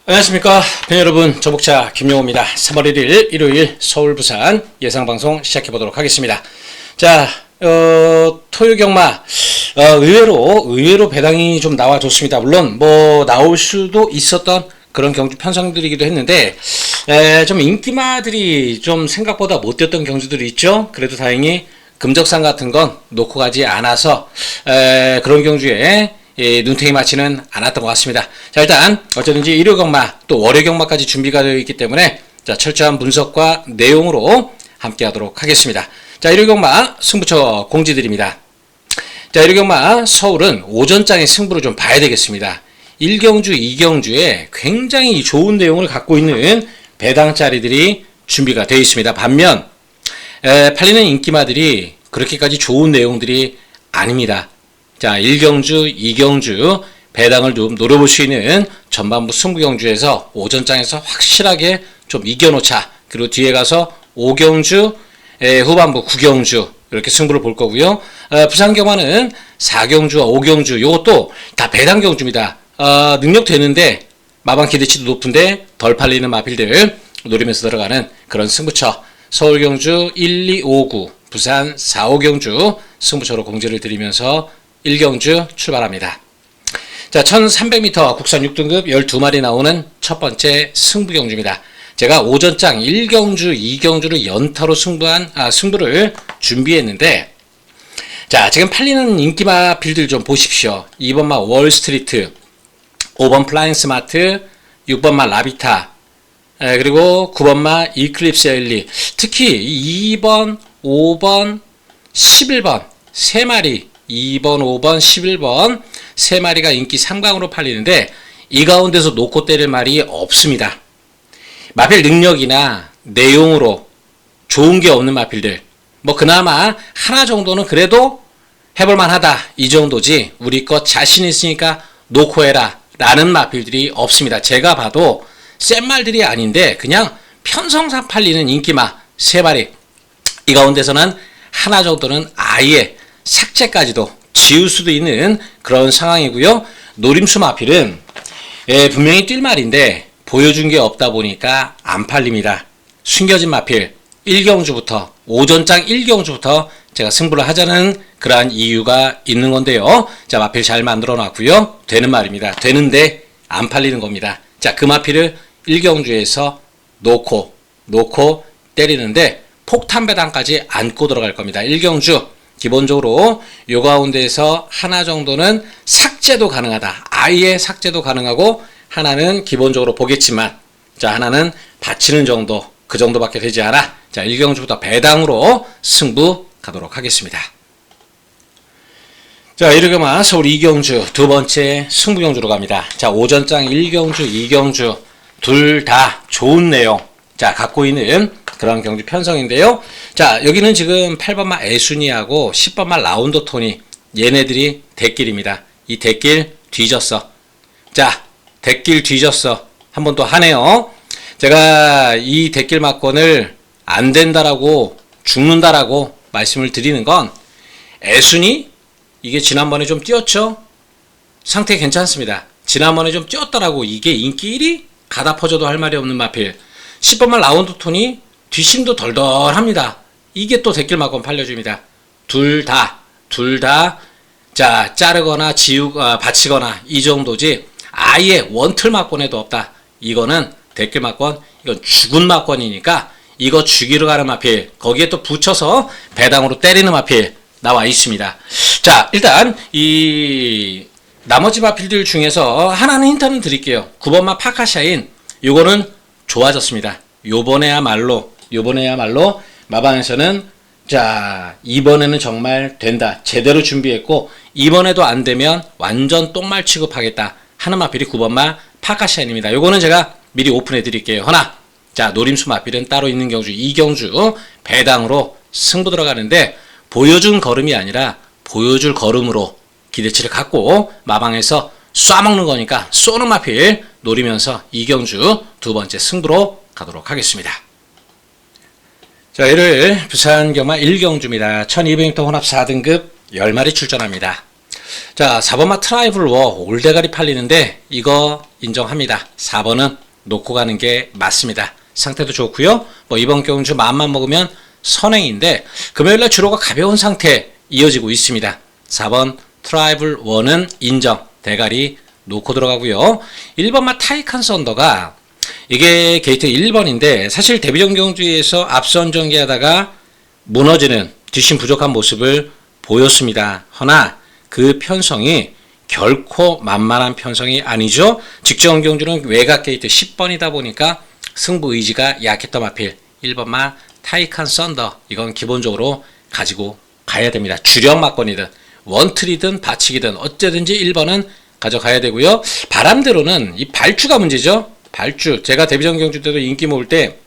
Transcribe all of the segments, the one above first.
안녕하십니까 팬 여러분, 저복자 김용호입니다. 3월 1일 일요일 서울 부산 예상방송 시작해보도록 하겠습니다. 자, 토요 경마 의외로 배당이 좀 나와줬습니다. 물론 뭐 나올 수도 있었던 그런 경주 편성들이기도 했는데 좀 인기마들이 좀 생각보다 못 뛰었던 경주들이 있죠. 그래도 다행히 금적상 같은 건 놓고 가지 않아서 그런 경주에 눈탱이 맞지는 않았던 것 같습니다. 자, 일단 어쩌든지 일요 경마 또 월요 경마까지 준비가 되어 있기 때문에 자, 철저한 분석과 내용으로 함께 하도록 하겠습니다. 자, 일요 경마 승부처 공지드립니다. 자, 일요 경마 서울은 오전장의 승부를 좀 봐야 되겠습니다. 1경주, 2경주에 굉장히 좋은 내용을 갖고 있는 배당 자리들이 준비가 되어 있습니다. 반면 팔리는 인기마들이 그렇게까지 좋은 내용들이 아닙니다. 자, 1경주, 2경주 배당을 좀 노려볼 수 있는 전반부 승부경주에서 오전장에서 확실하게 좀 이겨놓자. 그리고 뒤에 가서 5경주, 후반부 9경주 이렇게 승부를 볼 거고요. 부산 경마는 4경주와 5경주 이것도 다 배당 경주입니다. 능력 되는데 마방 기대치도 높은데 덜 팔리는 마필들 노리면서 들어가는 그런 승부처. 서울 경주 1, 2, 5, 9, 부산 4, 5경주 승부처로 공지를 드리면서 1경주 출발합니다. 자, 1300m 국산 6등급 12마리 나오는 첫 번째 승부경주입니다. 제가 오전장 1경주, 2경주를 연타로 승부를 준비했는데, 자, 지금 팔리는 인기마 빌들 좀 보십시오. 2번마 월스트리트, 5번 플라잉 스마트, 6번마 라비타, 그리고 9번마 이클립스 엘리. 특히 2번, 5번, 11번 3마리 2번, 5번, 11번 3마리가 인기 상방으로 팔리는데 이 가운데서 놓고 때릴 말이 없습니다. 마필 능력이나 내용으로 좋은 게 없는 마필들 뭐 그나마 하나 정도는 그래도 해볼만 하다 이 정도지 우리 것 자신 있으니까 놓고 해라 라는 마필들이 없습니다. 제가 봐도 센 말들이 아닌데 그냥 편성상 팔리는 인기마 3마리 이 가운데서는 하나 정도는 아예 삭제까지도 지울 수도 있는 그런 상황이고요. 노림수 마필은 분명히 뛸 말인데 보여준 게 없다 보니까 안 팔립니다. 숨겨진 마필 1경주부터 오전장 1경주부터 제가 승부를 하자는 그러한 이유가 있는 건데요. 자, 마필 잘 만들어 놨고요. 되는 말입니다. 되는데 안 팔리는 겁니다. 자, 그 마필을 1경주에서 놓고 때리는데 폭탄 배당까지 안고 들어갈 겁니다. 1경주 기본적으로 요 가운데에서 하나 정도는 삭제도 가능하다. 아예 삭제도 가능하고 하나는 기본적으로 보겠지만 자, 하나는 받치는 정도 그 정도밖에 되지 않아. 자, 1경주부터 배당으로 승부 가도록 하겠습니다. 자, 이르게만 서울 2경주 두 번째 승부경주로 갑니다. 자, 오전장 1경주, 2경주 둘 다 좋은 내용 자, 갖고 있는 그런 경주 편성인데요. 자, 여기는 지금 8번마 애순이하고 10번마 라운드 토니 얘네들이 대길입니다. 이 대길 뒤졌어. 자, 대길 뒤졌어. 한 번 또 하네요. 제가 이 대길 막권을 안 된다라고 죽는다라고 말씀을 드리는 건 애순이 이게 지난번에 좀 뛰었죠. 상태 괜찮습니다. 지난번에 좀 뛰었다라고 이게 인기 1위? 가다 퍼져도 할 말이 없는 마필. 10번만 라운드 톤이 뒷심도 덜덜합니다. 이게 또 대길 막권 팔려줍니다. 둘 다, 자, 자르거나 받치거나 이 정도지 아예 원틀 막권에도 없다. 이거는 대길 막권, 이건 죽은 막권이니까 이거 죽이러 가는 마필, 거기에 또 붙여서 배당으로 때리는 마필 나와 있습니다. 자, 일단 이 나머지 마필들 중에서 하나는 힌트는 드릴게요. 9번마 파카샤인 요거는 좋아졌습니다. 요번에야말로 마방에서는 자, 이번에는 정말 된다. 제대로 준비했고 이번에도 안 되면 완전 똥말 취급하겠다 하는 마필이 9번마 파카샤인입니다. 요거는 제가 미리 오픈해 드릴게요. 허나 자, 노림수 마필은 따로 있는 경주 2경주 배당으로 승부 들어가는데 보여준 걸음이 아니라 보여줄 걸음으로 기대치를 갖고 마방에서 쏴먹는 거니까 쏘는 마필 노리면서 2경주 두 번째 승부로 가도록 하겠습니다. 자, 일요일 부산 경마 1경주입니다. 1200m 혼합 4등급 10마리 출전합니다. 자, 4번마 트라이블 워 올대가리 팔리는데 이거 인정합니다. 4번은 놓고 가는 게 맞습니다. 상태도 좋고요. 뭐 이번 경주 마음만 먹으면 선행인데 금요일날 주로가 가벼운 상태 이어지고 있습니다. 4번 트라이블 1은 인정. 대가리 놓고 들어가고요. 1번마 타이칸 썬더가 이게 게이트 1번인데 사실 데뷔전 경주에서 앞선 전개하다가 무너지는 뒷심 부족한 모습을 보였습니다. 허나 그 편성이 결코 만만한 편성이 아니죠. 직전 경주는 외곽 게이트 10번이다 보니까 승부 의지가 약했던 마필 1번마 타이칸 썬더 이건 기본적으로 가지고 가야 됩니다. 주력 막건이든 원트리든 받치기든 어쨌든지 1번은 가져가야 되고요. 바람대로는 이 발주가 문제죠. 발주 제가 데뷔전 경주 때도 인기 모을 때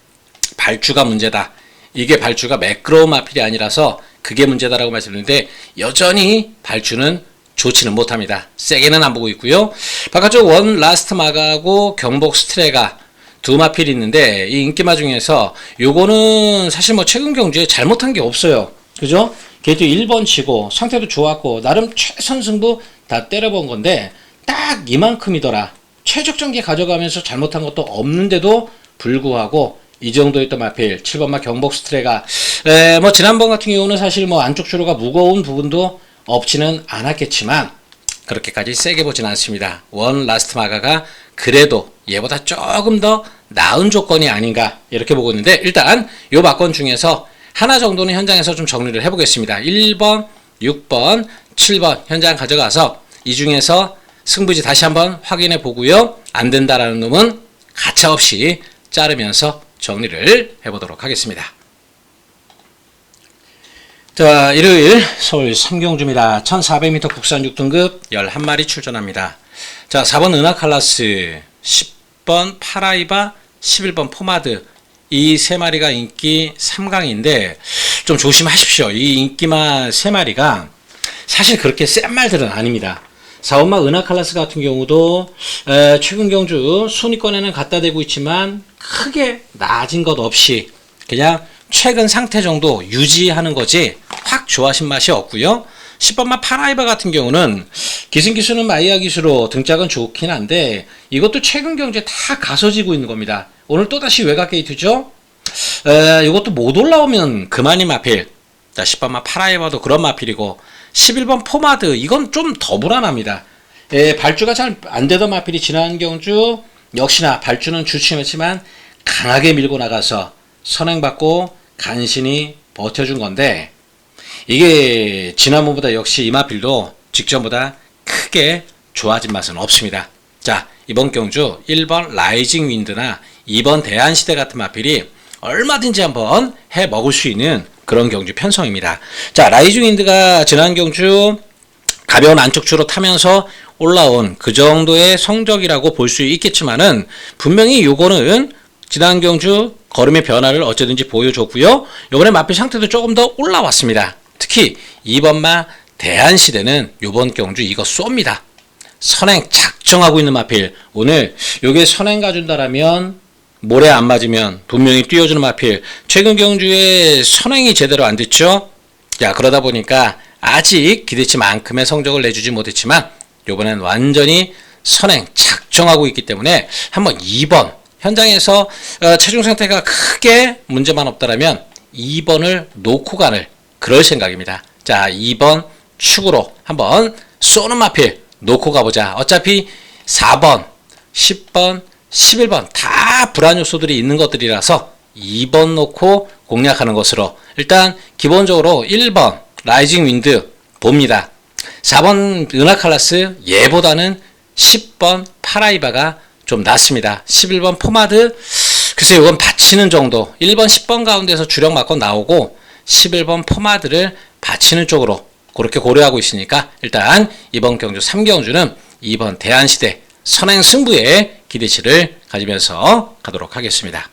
발주가 문제다. 이게 발주가 매끄러운 마필이 아니라서 그게 문제다라고 말씀드렸는데 여전히 발주는 좋지는 못합니다. 세게는 안 보고 있고요. 바깥쪽 원 라스트 마가하고 경복 스트레가 두 마필이 있는데 이 인기마 중에서 요거는 사실 뭐 최근 경주에 잘못한 게 없어요. 그죠? 게이트 1번 치고 상태도 좋았고 나름 최선 승부 다 때려본 건데 딱 이만큼이더라. 최적 전개 가져가면서 잘못한 것도 없는데도 불구하고 이 정도였던 마필 7번마 경복 스트레가 뭐 지난번 같은 경우는 사실 뭐 안쪽 주로가 무거운 부분도 없지는 않았겠지만 그렇게까지 세게 보진 않습니다. 원 라스트 마가가 그래도 얘보다 조금 더 나은 조건이 아닌가 이렇게 보고 있는데 일단 요 막건 중에서 하나 정도는 현장에서 좀 정리를 해보겠습니다. 1번, 6번, 7번 현장 가져가서 이 중에서 승부지 다시 한번 확인해 보고요. 안 된다라는 놈은 가차없이 자르면서 정리를 해보도록 하겠습니다. 자, 일요일 서울 3경주입니다. 1400m 국산 6등급 11마리 출전합니다. 자, 4번 은하칼라스, 10번 파라이바, 11번 포마드 이 세 마리가 인기 3강인데 좀 조심하십시오. 이 인기마 세 마리가 사실 그렇게 센 말들은 아닙니다. 4번마 은하칼라스 같은 경우도 최근 경주 순위권에는 갖다 대고 있지만 크게 나아진 것 없이 그냥 최근 상태 정도 유지하는 거지 확 좋아하신 맛이 없고요. 10번마 파라이바 같은 경우는 기승기수는 마이야 기수로 등짝은 좋긴 한데 이것도 최근 경주에 다 가서지고 있는 겁니다. 오늘 또다시 외곽 게이트죠. 이것도 못 올라오면 그만인 마필. 자, 10번마 파라이바도 그런 마필이고 11번 포마드 이건 좀 더 불안합니다. 발주가 잘 안되던 마필이 지난 경주 역시나 발주는 주춤했지만 강하게 밀고 나가서 선행받고 간신히 버텨준 건데 이게 지난번보다 역시 이 마필도 직전보다 크게 좋아진 맛은 없습니다. 자, 이번 경주 1번 라이징 윈드나 2번 대한시대 같은 마필이 얼마든지 한번 해 먹을 수 있는 그런 경주 편성입니다. 자, 라이징 윈드가 지난 경주 가벼운 안쪽 주로 타면서 올라온 그 정도의 성적이라고 볼 수 있겠지만은 분명히 요거는 지난 경주 걸음의 변화를 어쩌든지 보여줬고요. 요번에 마필 상태도 조금 더 올라왔습니다. 특히 2번마 대한시대는 요번 경주 이거 쏩니다. 선행 작정하고 있는 마필. 오늘 요게 선행 가준다라면 모래 안 맞으면 분명히 뛰어주는 마필. 최근 경주에 선행이 제대로 안 됐죠. 자, 그러다 보니까 아직 기대치만큼의 성적을 내주지 못했지만 요번엔 완전히 선행 작정하고 있기 때문에 한번 2번 현장에서 체중 상태가 크게 문제만 없다라면 2번을 놓고 가는 그럴 생각입니다. 자, 2번 축으로 한번 쏘는 마필 놓고 가보자. 어차피 4번, 10번, 11번 다 불안 요소들이 있는 것들이라서 2번 놓고 공략하는 것으로 일단 기본적으로 1번 라이징 윈드 봅니다. 4번 은하칼라스 얘보다는 10번 파라이바가 좀 낫습니다. 11번 포마드 글쎄요 이건 받치는 정도 1번 10번 가운데서 주력 막건 나오고 11번 포마드를 받치는 쪽으로 그렇게 고려하고 있으니까 일단 이번 경주 3경주는 2번 대한시대 선행 승부에 기대치를 가지면서 가도록 하겠습니다.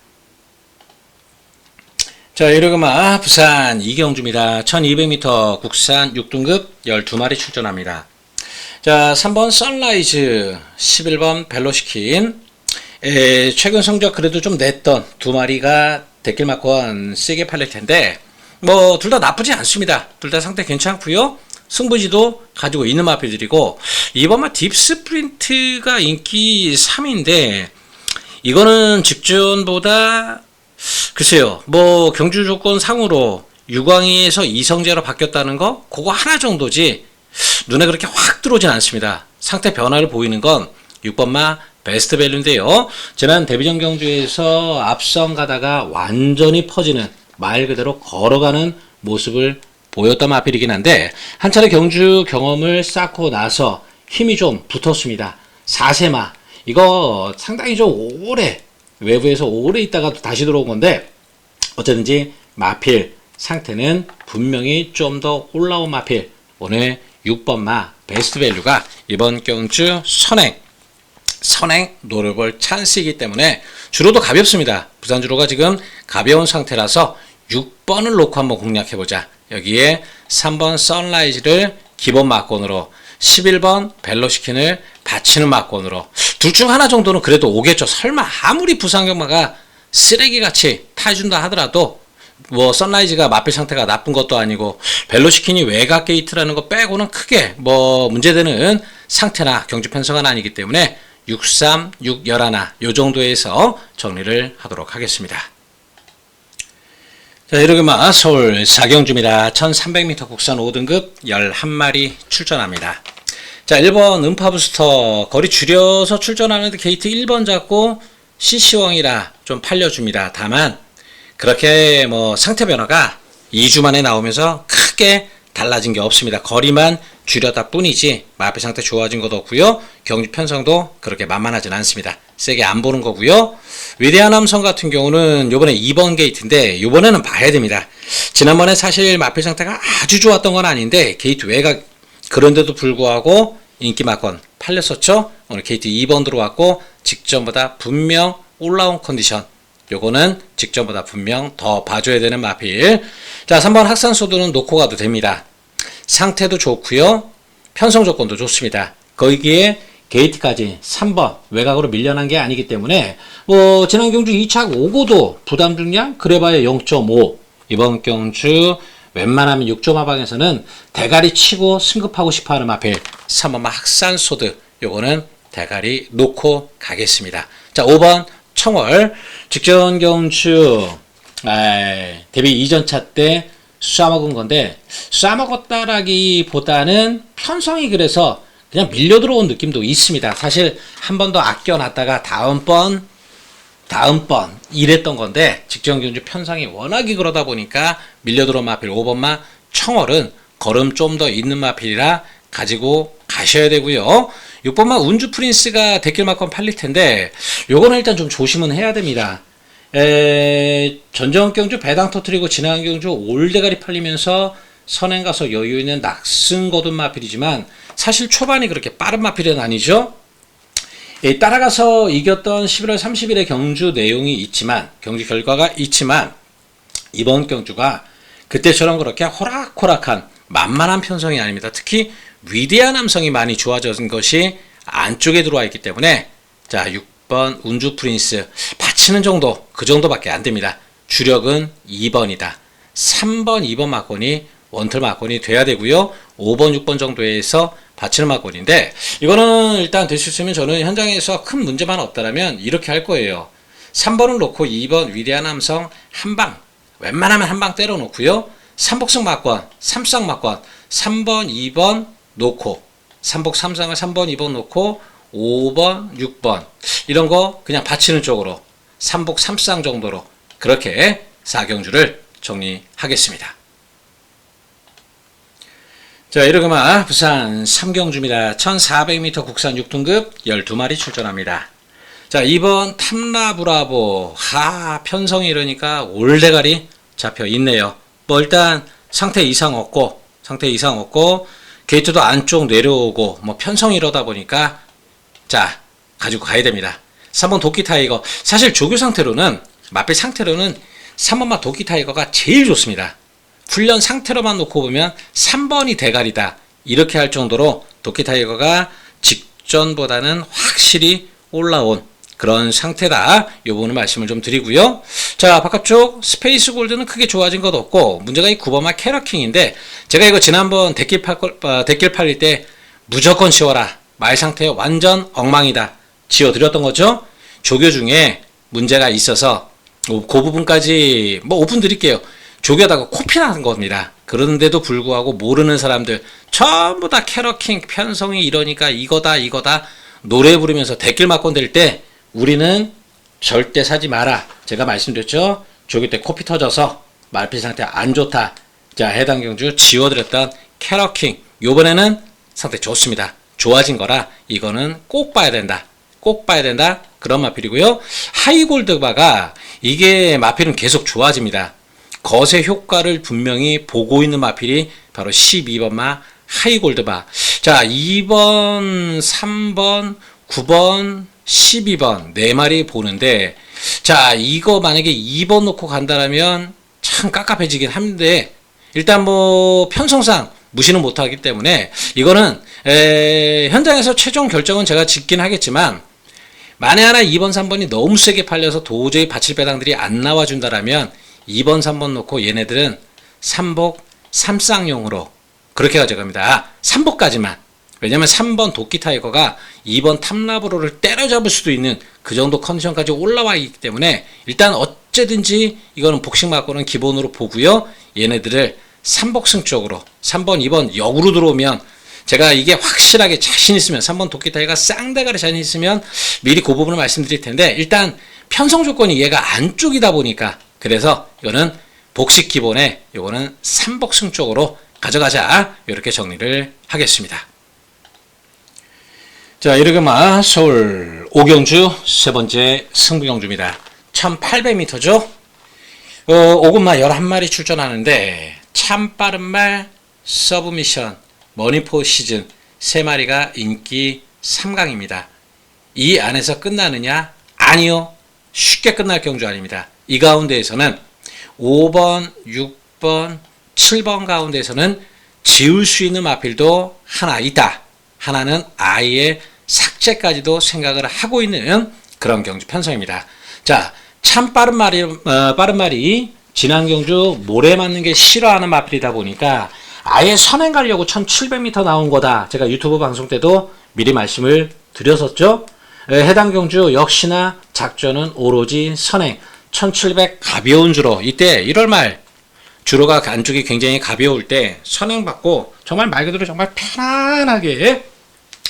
자, 이르그마 부산 2경주입니다. 1200m 국산 6등급 12마리 출전합니다. 자, 3번 선라이즈, 11번 벨로시킨. 최근 성적 그래도 좀 냈던 두 마리가 대길 막건 세게 팔릴 텐데 뭐 둘 다 나쁘지 않습니다. 둘 다 상태 괜찮고요. 승부지도 가지고 있는 마필들이고, 이번만 딥스프린트가 인기 3위인데 이거는 직전보다 글쎄요, 뭐 경주 조건 상으로 유광희에서 이성재로 바뀌었다는 거 그거 하나 정도지 눈에 그렇게 확 들어오진 않습니다. 상태 변화를 보이는 건 6번마 베스트 밸류인데요. 지난 데뷔전 경주에서 앞선 가다가 완전히 퍼지는, 말 그대로 걸어가는 모습을 보였던 마필이긴 한데, 한 차례 경주 경험을 쌓고 나서 힘이 좀 붙었습니다. 4세마 이거 상당히 좀 오래 외부에서 오래 있다가 다시 들어온 건데, 어쨌든지 마필 상태는 분명히 좀 더 올라온 마필. 오늘 6번마 베스트 밸류가 이번 경주 선행 노려볼 찬스이기 때문에 주로도 가볍습니다. 부산주로가 지금 가벼운 상태라서 6번을 놓고 한번 공략해보자. 여기에 3번 선라이즈를 기본 막권으로, 11번 벨로시킨을 받치는 막권으로, 둘 중 하나 정도는 그래도 오겠죠. 설마 아무리 부산경마가 쓰레기같이 타준다 하더라도 뭐 선라이즈가 마필 상태가 나쁜 것도 아니고 벨로시킨이 외곽 게이트라는 거 빼고는 크게 뭐 문제되는 상태나 경주 편성은 아니기 때문에 6, 3, 6, 11 요 정도에서 정리를 하도록 하겠습니다. 자, 이렇게만 서울 4경주입니다. 1300m 국산 5등급 11마리 출전합니다. 자, 1번 음파부스터 거리 줄여서 출전하는데 게이트 1번 잡고 CC왕이라 좀 팔려줍니다. 다만 그렇게 뭐 상태 변화가 2주 만에 나오면서 크게 달라진 게 없습니다. 거리만 줄였다 뿐이지 마필 상태 좋아진 것도 없고요. 경주 편성도 그렇게 만만하진 않습니다. 세게 안 보는 거고요. 위대한 남성 같은 경우는 요번에 2번 게이트인데 요번에는 봐야 됩니다. 지난번에 사실 마필 상태가 아주 좋았던 건 아닌데 게이트 외곽 그런데도 불구하고 인기 막권 팔렸었죠. 오늘 게이트 2번 들어왔고 직전보다 분명 올라온 컨디션, 요거는 직전보다 분명 더 봐줘야 되는 마필. 자, 3번 학산소도는 놓고 가도 됩니다. 상태도 좋고요, 편성 조건도 좋습니다. 거기에 게이트까지 3번 외곽으로 밀려난 게 아니기 때문에 뭐 지난 경주 2차 오고도 부담 중량 그래봐야 0.5, 이번 경주 웬만하면 6점 하방에서는 대가리 치고 승급하고 싶어하는 마필 3번 학산소드, 요거는 대가리 놓고 가겠습니다. 자, 5번 청월 직전 경주 데뷔 2전차 때 쏴먹은 건데, 쏴먹었다라기보다는 편성이 그래서 그냥 밀려 들어온 느낌도 있습니다. 사실 한 번 더 아껴놨다가 다음번 이랬던 건데, 직전 경주 편성이 워낙에 그러다 보니까 밀려 들어온 마필 5번마 청월은 걸음 좀 더 있는 마필이라 가지고 가셔야 되고요. 6번마 운주 프린스가 데킬마건 팔릴 텐데 요거는 일단 좀 조심은 해야 됩니다. 전전 경주 배당 터트리고 지난 경주 올대가리 팔리면서 선행 가서 여유 있는 낙승 거둔 마필이지만 사실 초반이 그렇게 빠른 마필은 아니죠. 따라가서 이겼던 11월 30일의 경주 내용이 있지만, 경주 결과가 있지만 이번 경주가 그때처럼 그렇게 호락호락한 만만한 편성이 아닙니다. 특히 위대한 남성이 많이 좋아진 것이 안쪽에 들어와 있기 때문에, 자, 6번 운주 프린스 받치는 정도, 그 정도밖에 안 됩니다. 주력은 2번이다. 3번, 2번 막권이 원털 막권이 돼야 되고요. 5번, 6번 정도에서 받치는 막권인데, 이거는 일단 될 수 있으면 저는 현장에서 큰 문제만 없다라면 이렇게 할 거예요. 3번을 놓고 2번 위대한 남성 한방, 웬만하면 한방 때려 놓고요. 3복승 막권, 3쌍 막권, 3번, 2번 놓고, 3복 3쌍을 3번, 2번 놓고 5번, 6번 이런 거 그냥 받치는 쪽으로 3복 3쌍 정도로 그렇게 4경주를 정리하겠습니다. 자, 이러고만 부산 3경주입니다. 1400m 국산 6등급 12마리 출전합니다. 자, 2번 탐라브라보. 편성이 이러니까 올대가리 잡혀 있네요. 뭐 일단 상태 이상 없고 게이트도 안쪽 내려오고 뭐 편성이 이러다 보니까 자, 가지고 가야 됩니다. 3번 도끼 타이거. 사실 조교 상태로는, 마필 상태로는 3번만 도끼 타이거가 제일 좋습니다. 훈련 상태로만 놓고 보면 3번이 대가리다 이렇게 할 정도로 도끼 타이거가 직전보다는 확실히 올라온 그런 상태다. 요 부분을 말씀을 좀 드리고요. 자, 자, 바깥쪽 스페이스 골드는 크게 좋아진 것 없고, 문제가 이 9번마 캐러킹인데, 제가 이거 지난번 데킬 팔릴 때 무조건 지워라. 말 상태 완전 엉망이다. 지워드렸던 거죠? 조교 중에 문제가 있어서, 그 부분까지 뭐 오픈 드릴게요. 조교하다가 코피 나는 겁니다. 그런데도 불구하고 모르는 사람들 전부 다 캐러킹 편성이 이러니까 이거다 노래 부르면서 댓글 맞건 될 때 우리는 절대 사지 마라. 제가 말씀드렸죠. 조교 때 코피 터져서 말피 상태 안 좋다. 자, 해당 경주 지워드렸던 캐러킹 요번에는 상태 좋습니다. 좋아진 거라 이거는 꼭 봐야 된다. 꼭 봐야 된다. 그런 마필이고요. 하이골드바가 이게 마필은 계속 좋아집니다. 거세 효과를 분명히 보고 있는 마필이 바로 12번마 하이골드바. 자, 2번, 3번, 9번, 12번 네 마리 보는데, 자, 이거 만약에 2번 놓고 간다라면 참 깝깝해지긴 한데, 일단 뭐 편성상 무시는 못하기 때문에 이거는 현장에서 최종 결정은 제가 짓긴 하겠지만, 만에 하나 2번, 3번이 너무 세게 팔려서 도저히 받칠 배당들이 안 나와준다라면 2번, 3번 놓고 얘네들은 3복, 3쌍용으로 그렇게 가져갑니다. 3복까지만. 왜냐면 3번 도끼 타이거가 2번 탐라브로를 때려잡을 수도 있는 그 정도 컨디션까지 올라와 있기 때문에 일단 어쨌든지 이거는 복식 맞고는 기본으로 보고요. 얘네들을 3복승 쪽으로 3번, 2번 역으로 들어오면 제가 이게 확실하게 자신 있으면 3번 도끼 타이거가 쌍대가리 자신 있으면 미리 그 부분을 말씀드릴 텐데, 일단 편성 조건이 얘가 안쪽이다 보니까 그래서 이거는 복식 기본에 이거는 3복승 쪽으로 가져가자. 이렇게 정리를 하겠습니다. 자, 이르그마 서울 오경주 세 번째 승부 경주입니다. 1800m죠. 5군마 11마리 출전하는데 참 빠른 말, 서브미션, 머니포 시즌 3마리가 인기 3강입니다. 이 안에서 끝나느냐? 아니요. 쉽게 끝날 경주 아닙니다. 이 가운데에서는 5번, 6번, 7번 가운데에서는 지울 수 있는 마필도 하나 있다. 하나는 아예 삭제까지도 생각을 하고 있는 그런 경주 편성입니다. 자, 참 빠른 말이 지난 경주 모래 맞는 게 싫어하는 마필이다 보니까 아예 선행 가려고 1700m 나온 거다. 제가 유튜브 방송 때도 미리 말씀을 드렸었죠. 해당 경주 역시나 작전은 오로지 선행 1700 가벼운 주로, 이때 1월 말 주로가 안쪽이 굉장히 가벼울 때 선행 받고 정말 말 그대로 정말 편안하게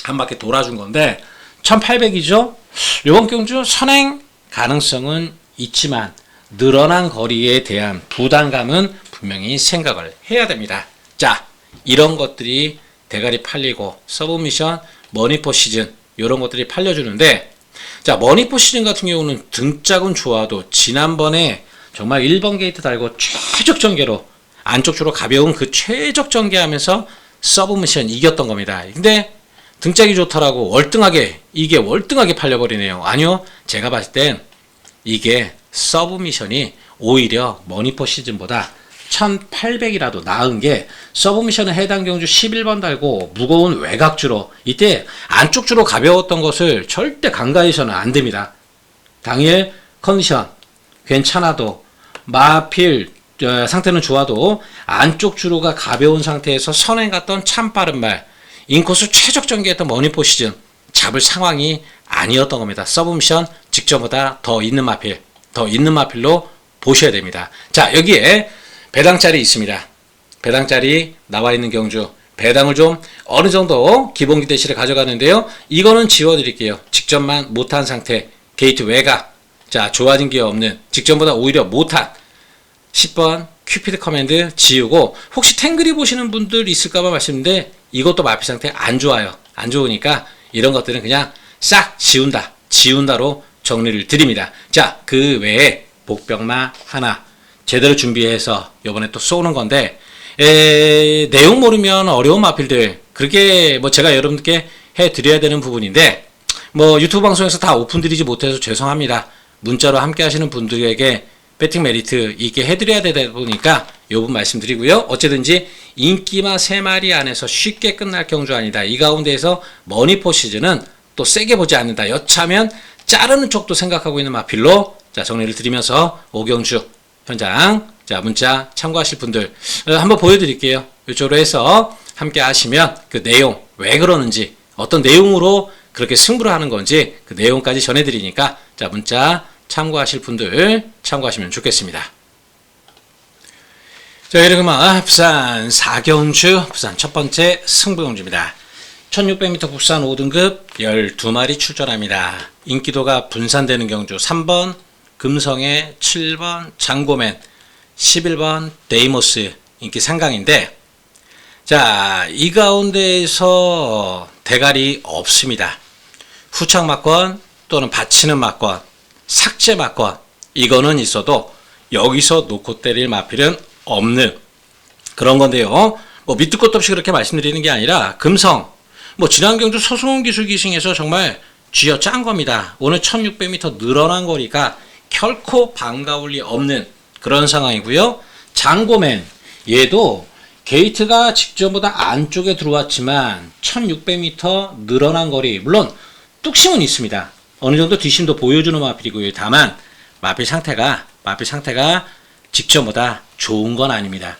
한 바퀴 돌아준 건데 1800이죠. 이번 경주 선행 가능성은 있지만 늘어난 거리에 대한 부담감은 분명히 생각을 해야 됩니다. 자, 이런 것들이 대가리 팔리고 서브미션, 머니포 시즌 이런 것들이 팔려주는데, 자, 머니포 시즌 같은 경우는 등짝은 좋아도 지난번에 정말 1번 게이트 달고 최적 전개로 안쪽 주로 가벼운 그 최적 전개하면서 서브미션 이겼던 겁니다. 근데 등짝이 좋더라고 월등하게 팔려버리네요. 아니요, 제가 봤을 땐 이게 서브미션이 오히려 머니포 시즌보다 1800이라도 나은 게, 서브미션은 해당 경주 11번 달고 무거운 외곽주로, 이때 안쪽 주로 가벼웠던 것을 절대 간과해서는 안 됩니다. 당일 컨디션 괜찮아도 마필 상태는 좋아도 안쪽 주로가 가벼운 상태에서 선행 갔던 참 빠른 말, 인코스 최적 전개했던 머니포 시즌 잡을 상황이 아니었던 겁니다. 서브미션 직전보다 더 있는 마필로 보셔야 됩니다. 자, 여기에 배당짜리 있습니다. 배당짜리 나와 있는 경주, 배당을 좀 어느 정도 기본 기대치를 가져가는데요. 이거는 지워드릴게요. 직전만 못한 상태, 게이트 외곽, 자, 좋아진 게 없는, 직전보다 오히려 못한 10번 큐피드 커맨드 지우고, 혹시 탱글이 보시는 분들 있을까봐 말씀인데 이것도 마피 상태 안 좋아요. 안 좋으니까 이런 것들은 그냥 싹 지운다로 정리를 드립니다. 자, 그 외에 복병마 하나 제대로 준비해서 요번에 또 쏘는 건데, 내용 모르면 어려운 마필들, 그렇게 뭐 제가 여러분께 해드려야 되는 부분인데, 뭐 유튜브 방송에서 다 오픈드리지 못해서 죄송합니다. 문자로 함께 하시는 분들에게 배팅 메리트 있게 해드려야 되다 보니까 요 부분 말씀드리고요. 어쨌든지 인기마 3마리 안에서 쉽게 끝날 경주 아니다. 이 가운데에서 머니포 시즌은 또 세게 보지 않는다. 여차면 자르는 쪽도 생각하고 있는 마필로 자, 정리를 드리면서 오경주 현장, 자, 문자 참고하실 분들 한번 보여드릴게요. 이쪽으로 해서 함께 하시면 그 내용, 왜 그러는지, 어떤 내용으로 그렇게 승부를 하는 건지 그 내용까지 전해드리니까 자, 문자 참고하실 분들 참고하시면 좋겠습니다. 자, 이렇게만 부산 4경주, 부산 첫 번째 승부경주입니다. 1600m 국산 5등급 12마리 출전합니다. 인기도가 분산되는 경주 3번 금성의 7번 장고맨 11번 데이모스 인기 상강인데, 자, 이 가운데에서 대갈이 없습니다. 후착 막권 또는 받치는 막권, 삭제 막권, 이거는 있어도 여기서 놓고 때릴 마필은 없는 그런 건데요. 뭐 밑도 끝도 없이 그렇게 말씀드리는 게 아니라 금성, 뭐 지난 경주 소승원 기술 기승에서 정말 쥐어 짠 겁니다. 오늘 1600m 늘어난 거리가 결코 반가울 리 없는 그런 상황이고요. 장고맨, 얘도 게이트가 직전보다 안쪽에 들어왔지만 1600m 늘어난 거리, 물론 뚝심은 있습니다. 어느 정도 뒷심도 보여주는 마필이고요. 다만 마필 상태가 직전보다 좋은 건 아닙니다.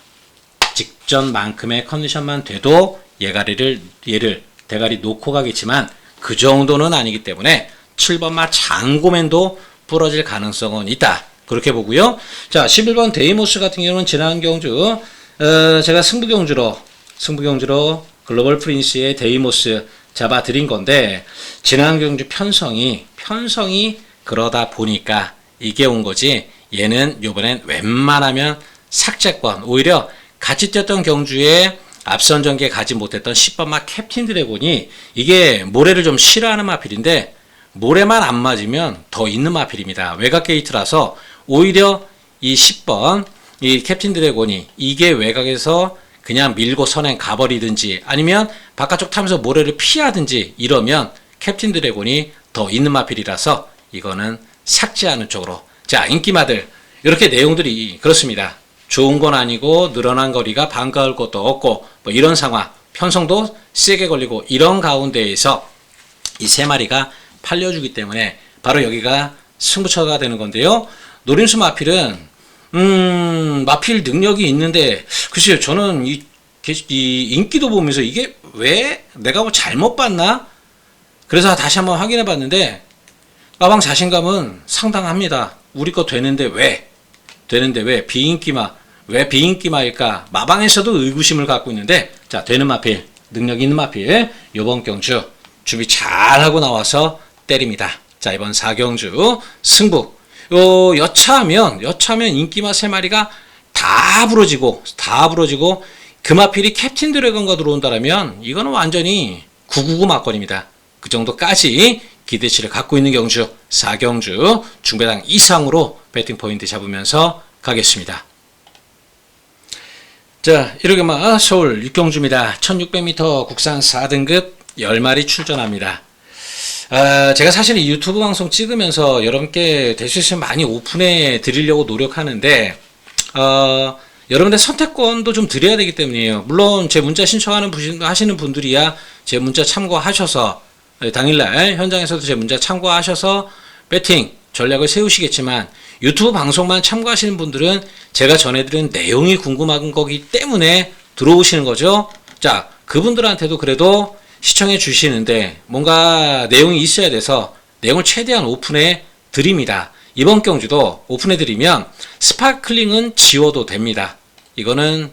직전만큼의 컨디션만 돼도 얘를 대가리 놓고 가겠지만 그 정도는 아니기 때문에 7번마 장고맨도 부러질 가능성은 있다. 그렇게 보고요. 자, 11번 데이모스 같은 경우는 지난 경주 제가 승부경주로 글로벌 프린스의 데이모스 잡아드린 건데, 지난 경주 편성이 그러다 보니까 이게 온 거지, 얘는 요번엔 웬만하면 삭제권, 오히려 같이 뛰었던 경주에 앞선 전기에 가지 못했던 10번마 캡틴 드래곤이 이게 모래를 좀 싫어하는 마필인데 모래만 안 맞으면 더 있는 마필입니다. 외곽 게이트라서 오히려 이 10번 이 캡틴 드래곤이 이게 외곽에서 그냥 밀고 선행 가버리든지 아니면 바깥쪽 타면서 모래를 피하든지 이러면 캡틴 드래곤이 더 있는 마필이라서 이거는 삭제하는 쪽으로. 자, 인기마들 이렇게 내용들이 그렇습니다. 좋은 건 아니고 늘어난 거리가 반가울 것도 없고 뭐 이런 상황, 편성도 세게 걸리고 이런 가운데에서 이 세 마리가 팔려주기 때문에 바로 여기가 승부처가 되는 건데요. 노림수 마필은 마필 능력이 있는데 글쎄요, 저는 이 인기도 보면서 이게 왜 내가 뭐 잘못 봤나? 그래서 다시 한번 확인해 봤는데 마방 자신감은 상당합니다. 우리 거 되는데 왜 비인기마일까? 마방에서도 의구심을 갖고 있는데, 자, 되는 마필, 능력 있는 마필, 요번 경주 준비 잘 하고 나와서 때립니다. 자, 이번 4경주 승부. 여차하면 인기마 3마리가 다 부러지고 그 마필이 캡틴 드래곤과 들어온다라면 이거는 완전히 999 막권입니다. 그 정도까지 기대치를 갖고 있는 경주 4경주 중배당 이상으로 배팅 포인트 잡으면서 가겠습니다. 자, 이렇게만 서울 6경주입니다. 1600m 국산 4등급 10마리 출전합니다. 제가 사실 이 유튜브 방송 찍으면서 여러분께 될 수 있으면 많이 오픈해 드리려고 노력하는데 여러분들 선택권도 좀 드려야 되기 때문이에요. 물론 제 문자 하시는 분들이야 제 문자 참고하셔서 당일날 현장에서도 제 문자 참고하셔서 배팅 전략을 세우시겠지만, 유튜브 방송만 참고하시는 분들은 제가 전해드린 내용이 궁금한 거기 때문에 들어오시는 거죠. 자, 그분들한테도 그래도 시청해 주시는데 뭔가 내용이 있어야 돼서 내용을 최대한 오픈해 드립니다. 이번 경주도 오픈해 드리면 스파클링은 지워도 됩니다. 이거는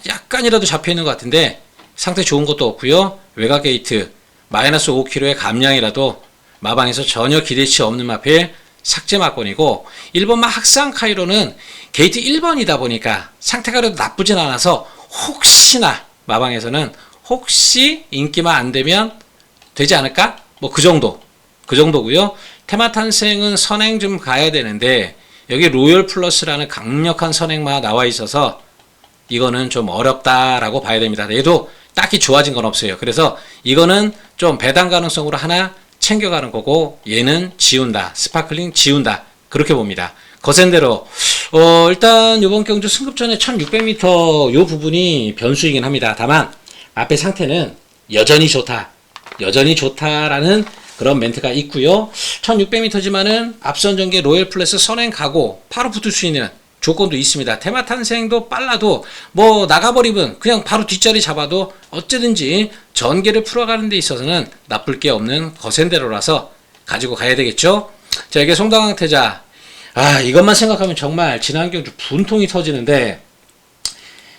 약간이라도 잡혀 있는 것 같은데 상태 좋은 것도 없고요. 외곽 게이트 마이너스 5kg의 감량이라도 마방에서 전혀 기대치 없는 마필 삭제 막권이고, 1번마 학상 카이로는 게이트 1번이다 보니까 상태가 그래도 나쁘진 않아서 혹시나 마방에서는 혹시 인기만 안 되면 되지 않을까? 뭐 그 정도고요. 테마 탄생은 선행 좀 가야 되는데 여기 로열 플러스라는 강력한 선행마 나와 있어서 이거는 좀 어렵다라고 봐야 됩니다. 얘도 딱히 좋아진 건 없어요. 그래서 이거는 좀 배당 가능성으로 하나 챙겨가는 거고, 얘는 지운다, 스파클링 지운다, 그렇게 봅니다. 거센대로 일단 이번 경주 승급전에 1600m 요 부분이 변수이긴 합니다. 다만 앞에 상태는 여전히 좋다라는 그런 멘트가 있고요. 1600m지만은 앞선 전개 로열 플러스 선행 가고 바로 붙을 수 있는 조건도 있습니다. 테마 탄생도 빨라도 뭐 나가버리면 그냥 바로 뒷자리 잡아도 어쨌든지 전개를 풀어가는 데 있어서는 나쁠 게 없는 거센대로라서 가지고 가야 되겠죠. 자, 이게 송당황태자. 이것만 생각하면 정말 지난 경주 분통이 터지는데,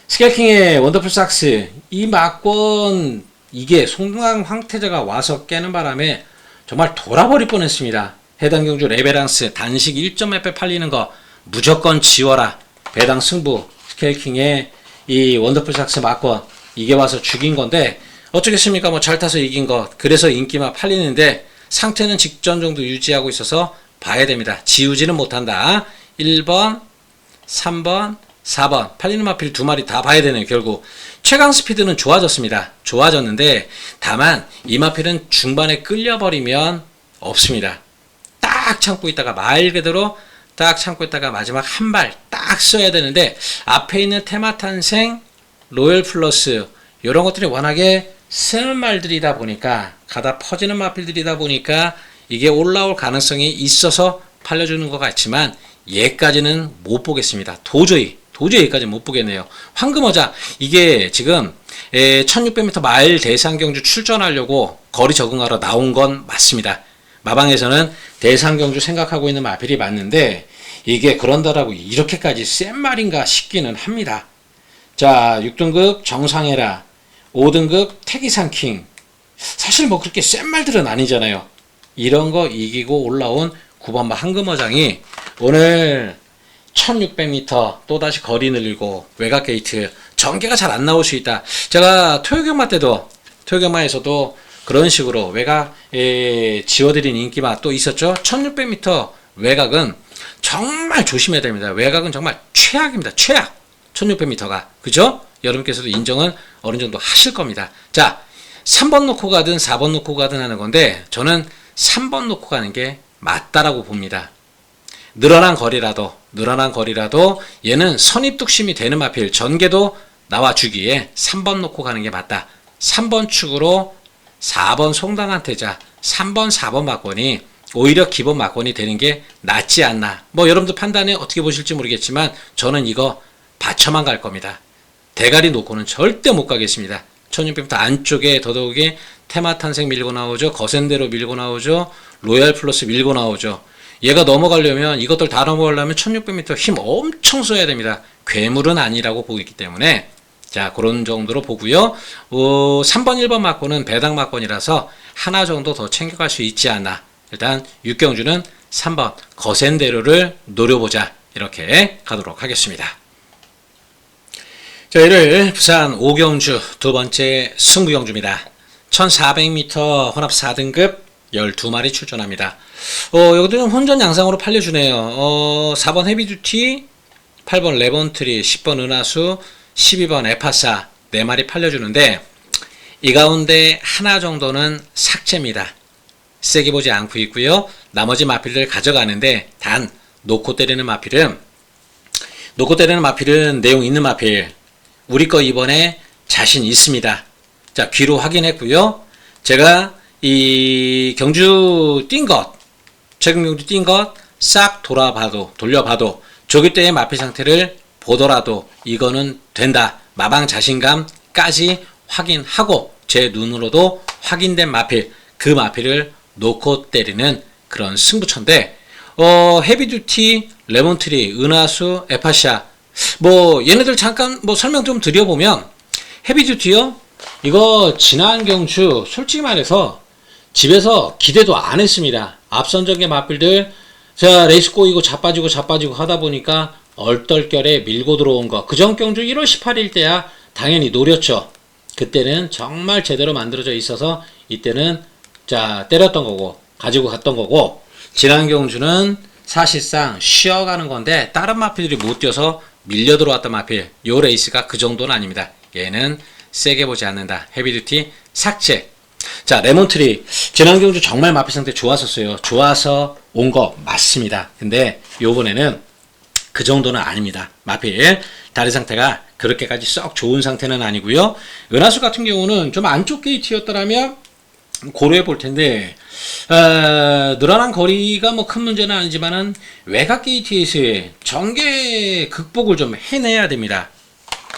스케일킹의 원더풀 삭스 이 막권, 이게 송당황태자가 와서 깨는 바람에 정말 돌아버릴 뻔했습니다. 해당 경주 레베랑스 단식 1.8배 팔리는 거 무조건 지워라. 배당 승부. 스케일킹의 이 원더풀 삭스 막권, 이게 와서 죽인 건데 어쩌겠습니까? 뭐 잘 타서 이긴 거, 그래서 인기만 팔리는데 상태는 직전 정도 유지하고 있어서 봐야 됩니다. 지우지는 못한다. 1번, 3번, 4번 팔리는 마필 두 마리 다 봐야 되네요. 결국 최강 스피드는 좋아졌습니다. 좋아졌는데 다만 이 마필은 중반에 끌려버리면 없습니다. 딱 참고 있다가 말 그대로 딱 참고 있다가 마지막 한 발 딱 써야 되는데, 앞에 있는 테마탄생, 로열 플러스 이런 것들이 워낙에 쓰는 말들이다 보니까, 가다 퍼지는 마필들이다 보니까 이게 올라올 가능성이 있어서 팔려주는 것 같지만 얘까지는 못 보겠습니다. 도저히 여기까지 못 보겠네요. 황금어자, 이게 지금 1600m 마일 대상경주 출전하려고 거리 적응하러 나온 건 맞습니다. 마방에서는 대상경주 생각하고 있는 마필이 맞는데 이게 그런다라고 이렇게까지 센 말인가 싶기는 합니다. 자, 6등급 정상해라, 5등급 태기상킹, 사실 뭐 그렇게 센 말들은 아니잖아요. 이런 거 이기고 올라온 9번마 황금어장이 오늘 1600m 또다시 거리 늘리고 외곽 게이트 전개가 잘 안 나올 수 있다. 제가 토요경마에서도 그런 식으로 외곽에 지워드린 인기가 또 있었죠. 1600m 외곽은 정말 조심해야 됩니다. 외곽은 정말 최악입니다. 최악. 1600m가. 그죠? 여러분께서도 인정은 어느 정도 하실 겁니다. 자, 3번 놓고 가든 4번 놓고 가든 하는 건데 저는 3번 놓고 가는 게 맞다라고 봅니다. 늘어난 거리라도 얘는 선입뚝심이 되는 마필, 전개도 나와주기에 3번 놓고 가는 게 맞다. 3번 축으로 4번 송당한태자, 3번 4번 막권이 오히려 기본 막권이 되는 게 낫지 않나. 뭐 여러분들 판단에 어떻게 보실지 모르겠지만 저는 이거 받쳐만 갈 겁니다. 대가리 놓고는 절대 못 가겠습니다. 1600m 안쪽에 더더욱이 테마탄생 밀고 나오죠. 거센대로 밀고 나오죠. 로얄 플러스 밀고 나오죠. 얘가 넘어가려면, 이것들 다 넘어가려면 1600m 힘 엄청 써야 됩니다. 괴물은 아니라고 보기 때문에, 자, 그런 정도로 보고요. 3번 1번 막권은 배당 막권이라서 하나 정도 더 챙겨갈 수 있지 않나. 일단 육경주는 3번 거센대로를 노려보자, 이렇게 가도록 하겠습니다. 자, 일요일 부산 오경주 두 번째 승부경주입니다. 1400m 혼합 4등급 12마리 출전합니다. 여기도 혼전 양상으로 팔려주네요. 4번 헤비듀티, 8번 레번트리, 10번 은하수, 12번 에파사 4마리 팔려주는데 이 가운데 하나 정도는 삭제입니다. 세게 보지 않고 있고요. 나머지 마필들 가져가는데, 단 놓고 때리는 마필은 내용 있는 마필, 우리 거 이번에 자신 있습니다. 자, 귀로 확인했고요. 제가 이 경주 뛴 것, 최근 경주 뛴 것 싹 돌려봐도 조기 때의 마필 상태를 보더라도 이거는 된다. 마방 자신감까지 확인하고 제 눈으로도 확인된 마필, 그 마필을 놓고 때리는 그런 승부처인데, 헤비듀티, 레몬트리, 은하수, 에파샤, 뭐 얘네들 잠깐 뭐 설명 좀 드려보면, 헤비듀티요, 이거 지난 경주 솔직히 말해서 집에서 기대도 안 했습니다. 앞선 전개 마필들 자 레이스 꼬이고 자빠지고 하다 보니까 얼떨결에 밀고 들어온 거, 그전 경주 1월 18일 때야 당연히 노렸죠. 그때는 정말 제대로 만들어져 있어서 이때는 자 때렸던 거고 가지고 갔던 거고, 지난 경주는 사실상 쉬어가는 건데 다른 마필들이 못 뛰어서 밀려 들어왔던 마필, 요 레이스가 그 정도는 아닙니다. 얘는 세게 보지 않는다. 헤비듀티 삭제. 자, 레몬트리 지난 경주 정말 마필 상태 좋았었어요. 좋아서 온 거 맞습니다. 근데 요번에는 그 정도는 아닙니다. 마필 다리 상태가 그렇게까지 썩 좋은 상태는 아니고요. 은하수 같은 경우는 좀 안쪽 게이트였더라면 고려해 볼 텐데, 늘어난 거리가 뭐 큰 문제는 아니지만은 외곽 게이트에서의 전개 극복을 좀 해내야 됩니다.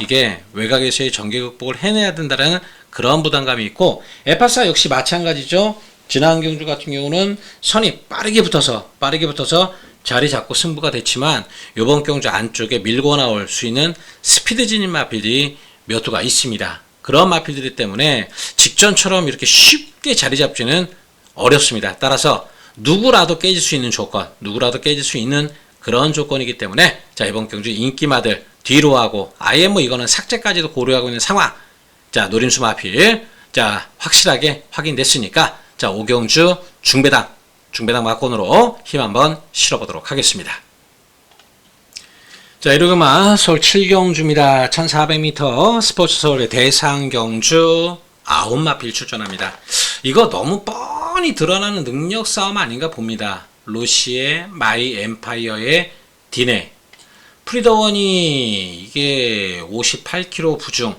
이게 외곽에서의 전개 극복을 해내야 된다는 그런 부담감이 있고, 에파사 역시 마찬가지죠. 지난 경주 같은 경우는 선이 빠르게 붙어서 자리 잡고 승부가 됐지만, 이번 경주 안쪽에 밀고 나올 수 있는 스피드 진입 마필이 몇 두가 있습니다. 그런 마필들 때문에 직전처럼 이렇게 쉽게 자리 잡지는 어렵습니다. 따라서 누구라도 깨질 수 있는 조건, 누구라도 깨질 수 있는 그런 조건이기 때문에, 자, 이번 경주 인기마들 뒤로 하고, 아예 뭐 이거는 삭제까지도 고려하고 있는 상황. 자, 노림수 마필, 자, 확실하게 확인됐으니까, 자, 오경주 중배당 막권으로 힘 한번 실어보도록 하겠습니다. 자, 이러그마 서울 7경주입니다. 1400m 스포츠 서울의 대상경주 9마필 출전합니다. 이거 너무 뻔히 드러나는 능력 싸움 아닌가 봅니다. 로시의 마이 엠파이어의 디네. 프리더원이 이게 58kg 부중.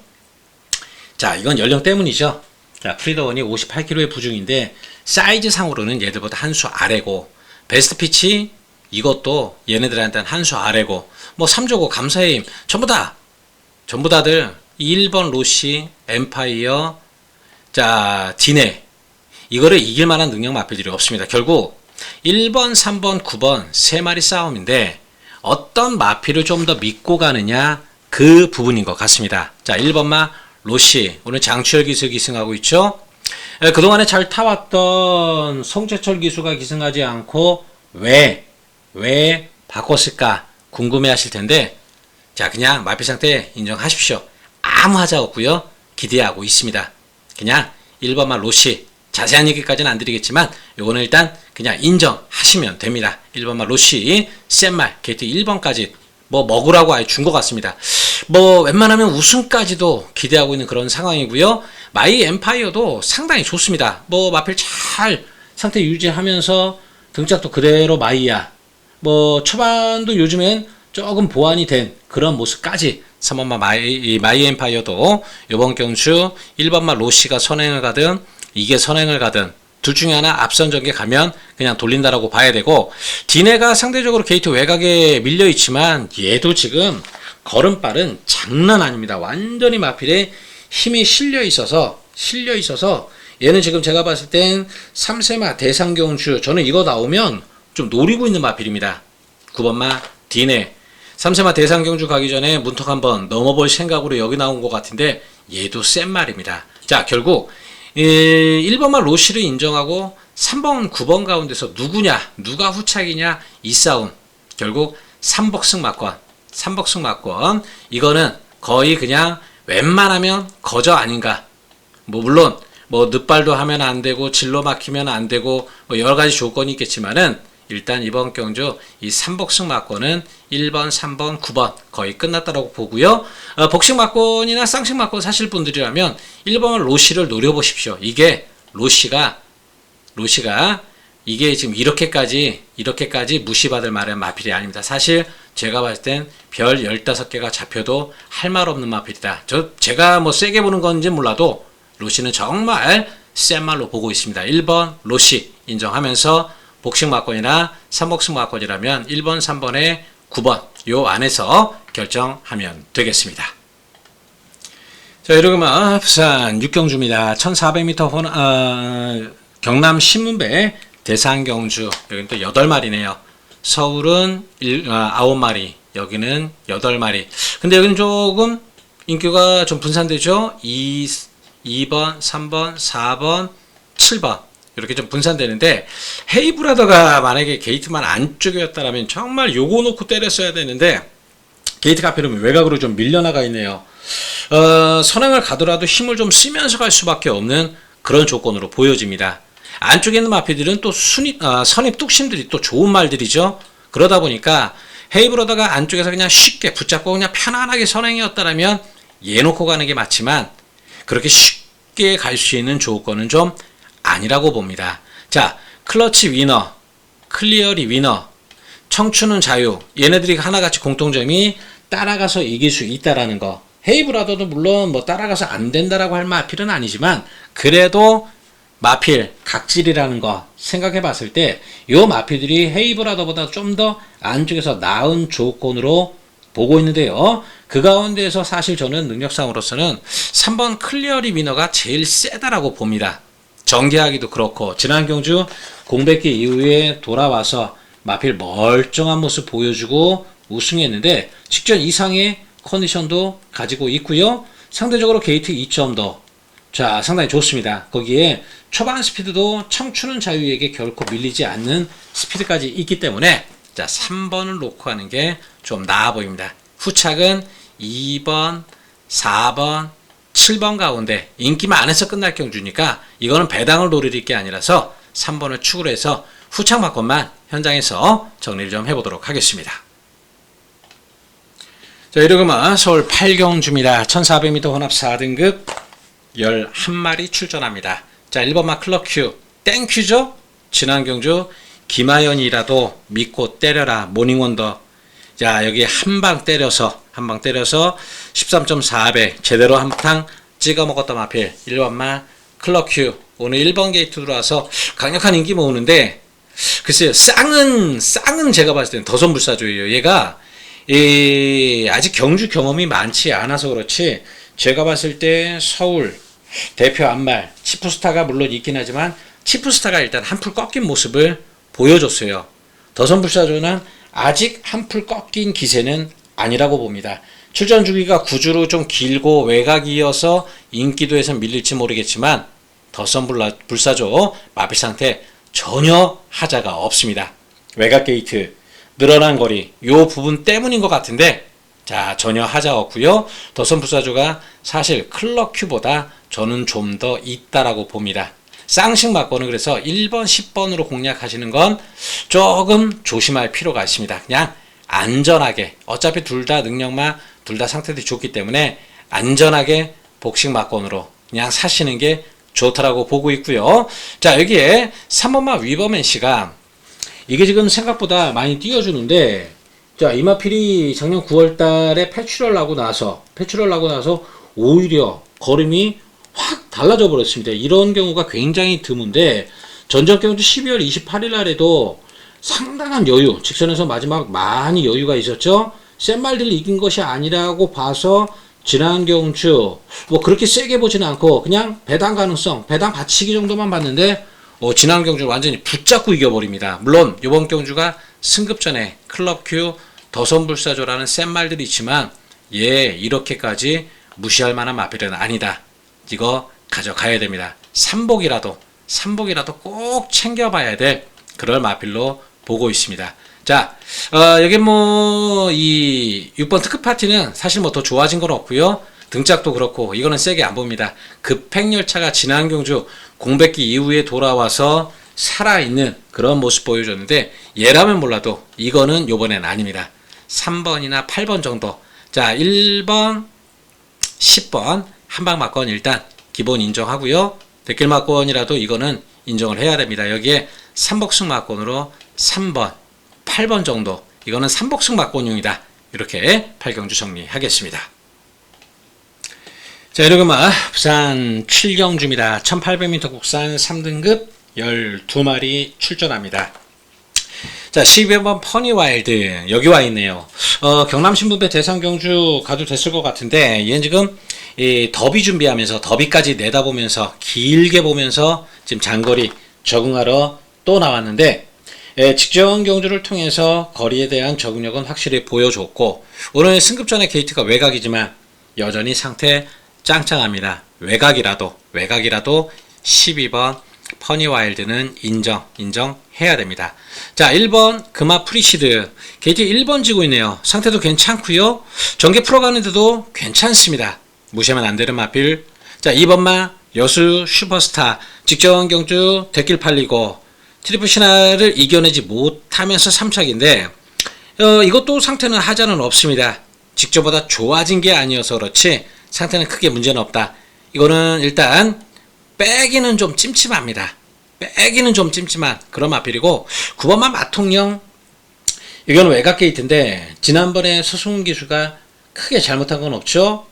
자, 이건 연령 때문이죠. 자, 프리더원이 58kg의 부중인데, 사이즈 상으로는 얘들보다 한 수 아래고, 베스트 피치 이것도 얘네들한테는 한 수 아래고, 뭐 3조고 감사의 힘 전부 다들 1번 로시 엠파이어, 자, 디네, 이거를 이길 만한 능력 마필들이 없습니다. 결국 1번 3번 9번 3마리 싸움인데, 어떤 마필을 좀 더 믿고 가느냐, 그 부분인 것 같습니다. 자, 1번마 로시 오늘 장추열 기수 기승하고 있죠. 그동안에 잘 타왔던 송재철 기수가 기승하지 않고 왜 바꿨을까 궁금해 하실 텐데, 자, 그냥 마필 상태 인정하십시오. 아무 하자 없고요. 기대하고 있습니다. 그냥 1번만 로시, 자세한 얘기까지는 안 드리겠지만 요거는 일단 그냥 인정하시면 됩니다. 1번만 로시, 센말 게이트 1번까지 뭐 먹으라고 아예 준 것 같습니다. 뭐 웬만하면 우승까지도 기대하고 있는 그런 상황이고요. 마이 엠파이어도 상당히 좋습니다. 뭐 마필 잘 상태 유지하면서 등짝도 그대로 마이야. 뭐 초반도 요즘엔 조금 보완이 된 그런 모습까지 3번마 마이 엠파이어도 이번 경주 1번마 로시가 선행을 가든 이게 선행을 가든 둘 중에 하나 앞선 전개 가면 그냥 돌린다라고 봐야 되고, 디네가 상대적으로 게이트 외곽에 밀려 있지만 얘도 지금 걸음발은 장난 아닙니다. 완전히 마필에 힘이 실려 있어서 얘는 지금 제가 봤을 땐 3세마 대상경주, 저는 이거 나오면 좀 노리고 있는 마필입니다. 9번마 디네 3세마 대상경주 가기 전에 문턱 한번 넘어볼 생각으로 여기 나온 것 같은데, 얘도 센 말입니다. 자, 결국 1번마 로시를 인정하고 3번 9번 가운데서 누가 후착이냐, 이 싸움. 결국 3복승 막권, 이거는 거의 그냥 웬만하면 거저 아닌가. 뭐 물론 뭐 늦발도 하면 안 되고 진로 막히면 안 되고 뭐 여러 가지 조건이 있겠지만은, 일단 이번 경주 이 3복승 막권은 1번, 3번, 9번 거의 끝났다라고 보고요. 복식 막권이나 쌍식 막권 사실 분들이라면 1번 로시를 노려보십시오. 이게 로시가 이게 지금 이렇게까지 무시받을 만한 마필이 아닙니다. 사실 제가 봤을 땐 별 15개가 잡혀도 할 말 없는 마필이다. 제가 뭐 세게 보는 건지 몰라도 로시는 정말 센 말로 보고 있습니다. 1번 로시 인정하면서 복식 막권이나 3복승 막권이라면 1번, 3번에 9번 요 안에서 결정하면 되겠습니다. 자, 여러분, 부산 6경주입니다. 1400m 경남 신문배 대상경주, 여기는 또 8마리네요. 서울은 9마리, 여기는 8마리. 근데 여기는 조금 인기가 좀 분산되죠. 2번, 3번, 4번, 7번 이렇게 좀 분산되는데, 헤이브라더가 만약에 게이트만 안쪽이었다면 정말 요거 놓고 때렸어야 되는데, 게이트가 하필이면 외곽으로 좀 밀려나가 있네요. 선행을 가더라도 힘을 좀 쓰면서 갈 수밖에 없는 그런 조건으로 보여집니다. 안쪽에 있는 마피들은 또 선입 뚝심들이 또 좋은 말들이죠. 그러다 보니까 헤이브라더가 안쪽에서 그냥 쉽게 붙잡고 그냥 편안하게 선행이었다면 얘 놓고 가는 게 맞지만, 그렇게 쉽게 갈 수 있는 조건은 좀 아니라고 봅니다. 자, 클러치 위너, 클리어리 위너, 청춘은 자유, 얘네들이 하나같이 공통점이 따라가서 이길 수 있다라는 거. 헤이브라더도 물론 뭐 따라가서 안 된다라고 할 마필은 아니지만, 그래도 마필 각질이라는 거 생각해 봤을 때 요 마필들이 헤이브라더보다 좀 더 안쪽에서 나은 조건으로 보고 있는데요. 그 가운데에서 사실 저는 능력상으로서는 3번 클리어리 위너가 제일 세다라고 봅니다. 정계하기도 그렇고 지난 경주 공백기 이후에 돌아와서 마필 멀쩡한 모습 보여주고 우승했는데 직전 이상의 컨디션도 가지고 있고요. 상대적으로 게이트 2점도 자 상당히 좋습니다. 거기에 초반 스피드도 청춘은 자유에게 결코 밀리지 않는 스피드까지 있기 때문에 자 3번을 놓고 하는 게 좀 나아 보입니다. 후착은 2번, 4번, 7번 가운데 인기 많아서 끝날 경주니까 이거는 배당을 노릴 게 아니라서 3번을 축으로 해서 후착 막건만 현장에서 정리를 좀 해보도록 하겠습니다. 자, 이러고만 서울 8경주입니다. 1400m 혼합 4등급 11마리 출전합니다. 자, 1번마 클럭큐 땡큐죠? 지난 경주 김하연이라도 믿고 때려라 모닝원더. 자, 여기 한 방 때려서 13.4배 제대로 한탕 찍어 먹었던 마필 1번마 클럭큐 오늘 1번 게이트 들어와서 강력한 인기 모으는데 글쎄요 쌍은 제가 봤을 때는 더선불사조예요. 얘가 아직 경주 경험이 많지 않아서 그렇지 제가 봤을 때 서울 대표 안말 치프스타가 물론 있긴 하지만 치프스타가 일단 한풀 꺾인 모습을 보여줬어요. 더선불사조는 아직 한풀 꺾인 기세는 아니라고 봅니다. 출전 주기가 9주로 좀 길고 외곽이어서 인기도에서 밀릴지 모르겠지만 더선불사조 마필 상태 전혀 하자가 없습니다. 외곽 게이트 늘어난 거리 요 부분 때문인 것 같은데 자 전혀 하자 없고요. 더선불사조가 사실 클럭큐보다 저는 좀 더 있다라고 봅니다. 쌍식 맞고는 그래서 1번, 10번으로 공략하시는 건 조금 조심할 필요가 있습니다. 그냥 안전하게 어차피 둘 다 능력마 둘 다 상태도 좋기 때문에 안전하게 복식 막건으로 그냥 사시는 게 좋다라고 보고 있고요. 자 여기에 3번마 위버맨 씨가 이게 지금 생각보다 많이 띄워주는데 자 이마필이 작년 9월달에 패출을 하고 나서 오히려 걸음이 확 달라져 버렸습니다. 이런 경우가 굉장히 드문데 전전 경주 12월 28일 날에도 상당한 여유 직선에서 마지막 많이 여유가 있었죠. 센 말들을 이긴 것이 아니라고 봐서 지난 경주 뭐 그렇게 세게 보지는 않고 그냥 배당 가능성 배당 받치기 정도만 봤는데 지난 경주 완전히 붙잡고 이겨버립니다. 물론 이번 경주가 승급전에 클럽큐 더선불사조라는 센 말들이 있지만 이렇게까지 무시할 만한 마필은 아니다. 이거 가져가야 됩니다. 삼복이라도 꼭 챙겨봐야 될 그럴 마필로 보고 있습니다. 자, 여기 이 6번 특급 파티는 사실 더 좋아진 건 없고요. 등짝도 그렇고 이거는 세게 안 봅니다. 급행열차가 지난 경주 공백기 이후에 돌아와서 살아있는 그런 모습 보여줬는데 얘라면 몰라도 이거는 요번엔 아닙니다. 3번이나 8번 정도. 자, 1번, 10번 한방 막건 일단 기본 인정하고요. 대길 막건이라도 이거는 인정을 해야 됩니다. 여기에 3복승 막건으로 3번, 8번 정도 이거는 3복승 막건용이다. 이렇게 8경주 정리하겠습니다. 자, 이러고만 부산 7경주입니다. 1800m 국산 3등급 12마리 출전합니다. 자, 12번 퍼니와일드 여기 와 있네요. 경남신분배 대상경주 가도 됐을 것 같은데 얘는 지금 이 더비 준비하면서 더비까지 내다보면서 길게 보면서 지금 장거리 적응하러 또 나왔는데 직전 경주를 통해서 거리에 대한 적응력은 확실히 보여줬고 오늘 승급전의 게이트가 외곽이지만 여전히 상태 짱짱합니다. 외곽이라도 12번 퍼니와일드는 인정해야 됩니다. 자, 1번 금화 프리시드 게이트 1번 지고 있네요. 상태도 괜찮고요. 전개 풀어가는데도 괜찮습니다. 무시하면 안 되는 마필. 자, 2번마 여수 슈퍼스타 직전 경주 대길 팔리고 트리플 신화를 이겨내지 못하면서 3착인데 이것도 상태는 하자는 없습니다. 직전보다 좋아진 게 아니어서 그렇지 상태는 크게 문제는 없다. 이거는 일단 빼기는 좀 찜찜합니다. 빼기는 좀 찜찜한 그런 마필이고 9번만 마통령 이거는 외곽 게이트인데 지난번에 서승훈 기수가 크게 잘못한 건 없죠.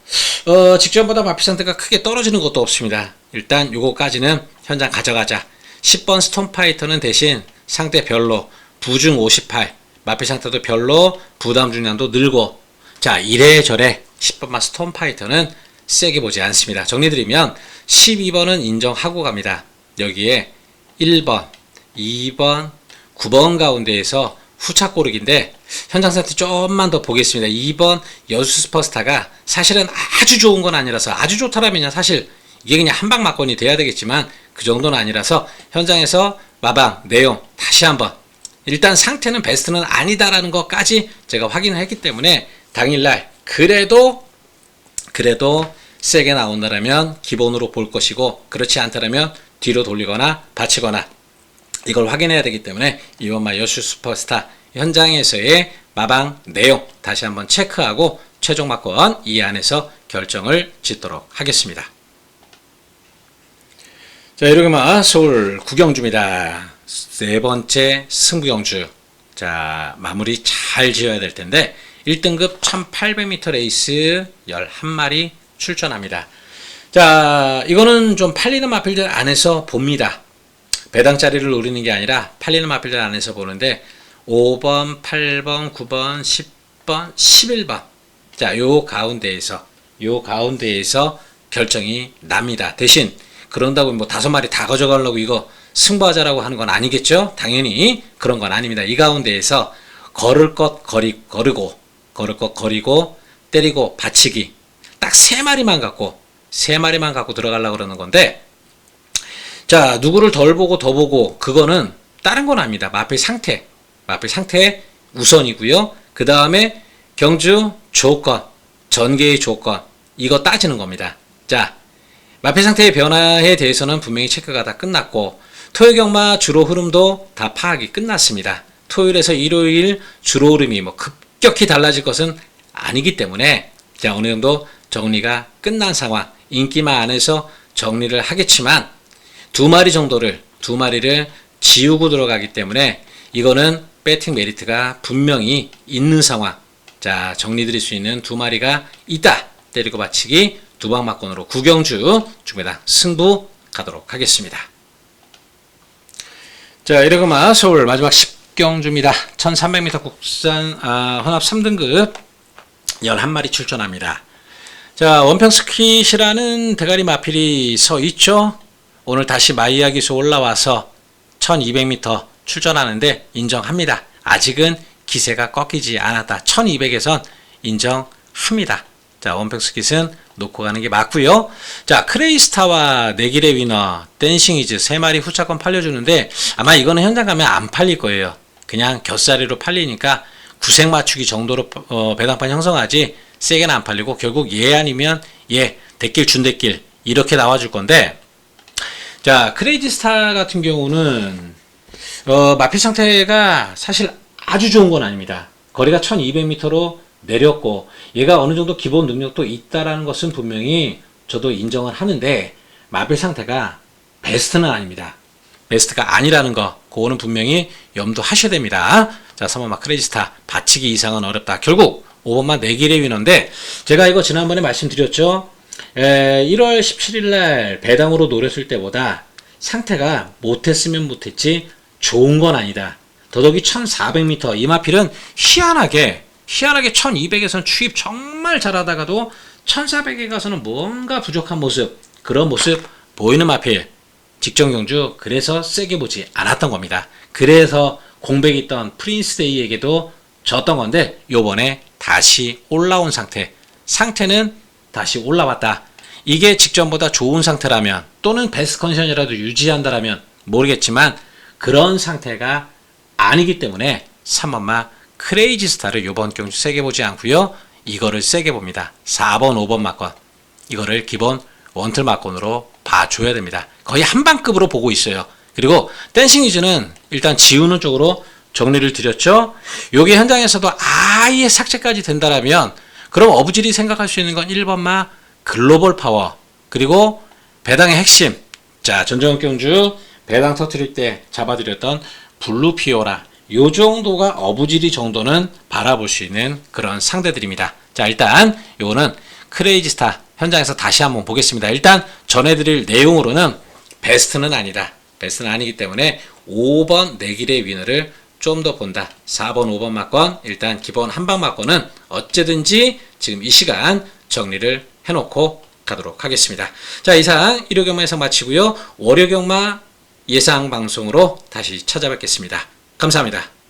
직전보다 마피 상태가 크게 떨어지는 것도 없습니다. 일단 요거까지는 현장 가져가자. 10번 스톰 파이터는 대신 상태 별로, 부중 58, 마피 상태도 별로, 부담 중량도 늘고, 자 이래저래 10번만 스톰 파이터는 세게 보지 않습니다. 정리드리면 12번은 인정하고 갑니다. 여기에 1번, 2번, 9번 가운데에서 후착 고르기인데 현장 상태 좀만 더 보겠습니다. 2번 여수 슈퍼스타가 사실은 아주 좋은 건 아니라서, 아주 좋다라면 사실 이게 그냥 한방 막건이 돼야 되겠지만 그 정도는 아니라서 현장에서 마방 내용 다시 한번, 일단 상태는 베스트는 아니다라는 것까지 제가 확인을 했기 때문에 당일날 그래도 세게 나온다라면 기본으로 볼 것이고, 그렇지 않다라면 뒤로 돌리거나 받치거나 이걸 확인해야 되기 때문에 이번마 여수 슈퍼스타 현장에서의 마방 내용 다시 한번 체크하고 최종 막건 이 안에서 결정을 짓도록 하겠습니다. 자, 이렇게만 서울 구경주입니다. 네 번째 승부경주. 자, 마무리 잘 지어야 될 텐데 1등급 1800m 레이스 11마리 출전합니다. 자, 이거는 좀 팔리는 마필들 안에서 봅니다. 배당짜리를 노리는 게 아니라 팔리는 마필들 안에서 보는데 5번, 8번, 9번, 10번, 11번. 자, 요 가운데에서 결정이 납니다. 대신 그런다고 뭐 5마리 다 가져가려고 이거 승부하자라고 하는 건 아니겠죠? 당연히 그런 건 아닙니다. 이 가운데에서 걸을 것 거르고, 때리고 받치기 딱 3마리만 갖고 들어가려고 그러는 건데, 자, 누구를 덜 보고 더 보고 그거는 다른 건 아닙니다. 마필 상태 우선이고요. 그 다음에 경주 조건, 전개의 조건, 이거 따지는 겁니다. 자, 마필 상태의 변화에 대해서는 분명히 체크가 다 끝났고, 토요일 경마 주로 흐름도 다 파악이 끝났습니다. 토요일에서 일요일 주로 흐름이 뭐 급격히 달라질 것은 아니기 때문에, 자, 어느 정도 정리가 끝난 상황, 인기마 안에서 정리를 하겠지만 두 마리를 지우고 들어가기 때문에 이거는 배팅 메리트가 분명히 있는 상황. 자, 정리 드릴 수 있는 2마리가 있다. 때리고 받치기 두방 막건으로 구경주 중매당 승부 가도록 하겠습니다. 자, 이러고만 서울 마지막 10경주입니다. 1300m 국산 혼합 3등급 11마리 출전합니다. 자, 원평 스킷이라는 대가리 마필이 서 있죠. 오늘 다시 마이야기수 올라와서 1200m 출전하는데 인정합니다. 아직은 기세가 꺾이지 않았다. 1200에선 인정합니다. 자, 원평 스킷은 놓고 가는 게 맞고요. 자, 크레이스타와 내길의 위너, 댄싱이즈 3마리 후차권 팔려주는데 아마 이거는 현장 가면 안 팔릴 거예요. 그냥 곁사리로 팔리니까 구색 맞추기 정도로 배당판 형성하지 세게는 안 팔리고, 결국 얘 아니면 얘, 대길 준대길 이렇게 나와줄 건데, 자, 크레이지 스타 같은 경우는 마필 상태가 사실 아주 좋은 건 아닙니다. 거리가 1200m로 내렸고 얘가 어느 정도 기본 능력도 있다라는 것은 분명히 저도 인정을 하는데, 마필 상태가 베스트는 아닙니다. 베스트가 아니라는 거, 그거는 분명히 염두하셔야 됩니다. 자, 3번마 크레이지 스타 받치기 이상은 어렵다. 결국 5번마 내길의 위너인데, 제가 이거 지난번에 말씀드렸죠. 1월 17일날 배당으로 노렸을 때보다 상태가 못했으면 못했지 좋은 건 아니다. 더더욱이 1400m 이 마필은 희한하게 1200에선 추입 정말 잘하다가도 1400에 가서는 뭔가 부족한 모습, 그런 모습 보이는 마필. 직전 경주 그래서 세게 보지 않았던 겁니다. 그래서 공백이 있던 프린스데이에게도 졌던 건데, 요번에 다시 올라온 상태는 다시 올라왔다. 이게 직전보다 좋은 상태라면, 또는 베스트 컨디션이라도 유지한다라면 모르겠지만 그런 상태가 아니기 때문에 3번마 크레이지 스타를 요번 경주 세게 보지 않고요. 이거를 세게 봅니다. 4번, 5번 막건. 이거를 기본 원틀 막건으로 봐줘야 됩니다. 거의 한방급으로 보고 있어요. 그리고 댄싱 이즈는 일단 지우는 쪽으로 정리를 드렸죠. 요게 현장에서도 아예 삭제까지 된다라면, 그럼 어부질이 생각할 수 있는 건 1번마 글로벌 파워, 그리고 배당의 핵심. 자, 전정 경주 배당 터트릴 때 잡아드렸던 블루 피오라, 요 정도가 어부지리 정도는 바라볼 수 있는 그런 상대들입니다. 자, 일단 요거는 크레이지스타 현장에서 다시 한번 보겠습니다. 일단 전해드릴 내용으로는 베스트는 아니다. 베스트는 아니기 때문에 5번 내길의 위너를 좀 더 본다. 4번, 5번 막건 일단 기본 한방 막건은 어쨌든지 지금 이 시간 정리를 해놓고 가도록 하겠습니다. 자, 이상 일요경마 예상 마치고요. 월요경마 예상 방송으로 다시 찾아뵙겠습니다. 감사합니다.